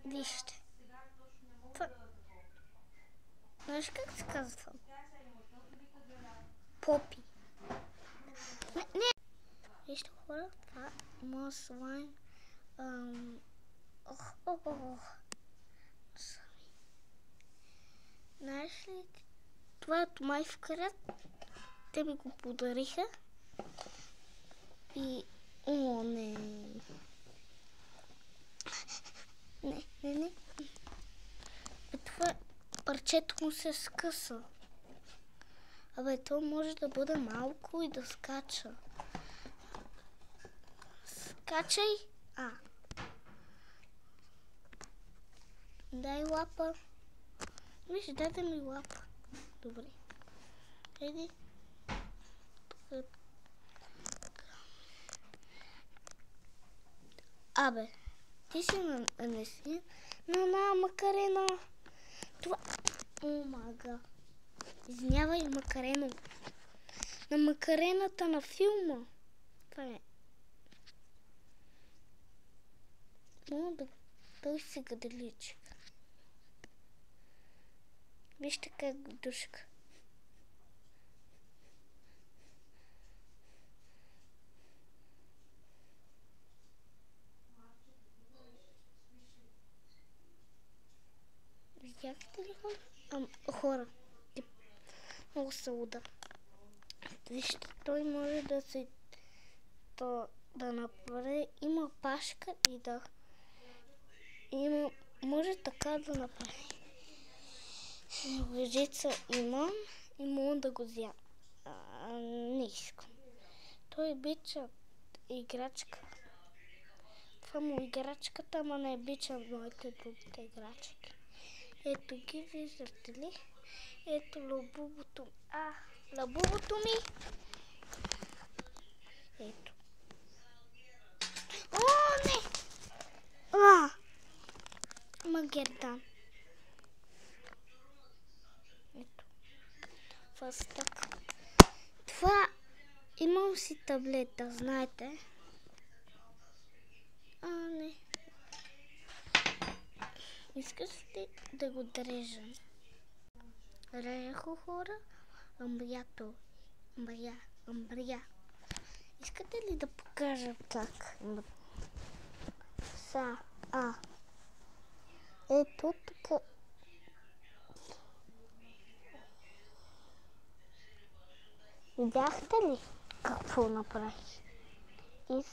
Вижте. Знаеш как се казва? Попи. Не. Вижте хора, това е моят слайм. Знаеш ли, това е Томай в крат. Те ми го подариха. И... О, не. Не. Това парчето му се скъса. Абе, то може да бъде малко и да скача. Скачай! Дай лапа. Виж, дайте ми лапа. Добре. Еди. Абе, ти си нанеси на Макарена. Това... О, мага. Извинявай, Макарено. На Макарената на филма. Това е. Мога да... Той си гаделичи. Вижте как го душка. Видяхте ли хора? Много се уда. Вижте, той може да се да направи. Има пашка и да може така да направи. Лъжица има и мога да го взема. Не искам. Той обича играчка. Това му играчката, ама не обича моите другите играчки. Ето ги, виждате ли? Ето лабубото. Лабубото ми. Ето. О, не! Магердан. Ето. Фастък. Това имам си таблета, знаете. Не. Искаш ли да го дрежам? Рехо хора, амбрия. Искате ли да покажа как? Ето така. Видяхте ли какво направих? И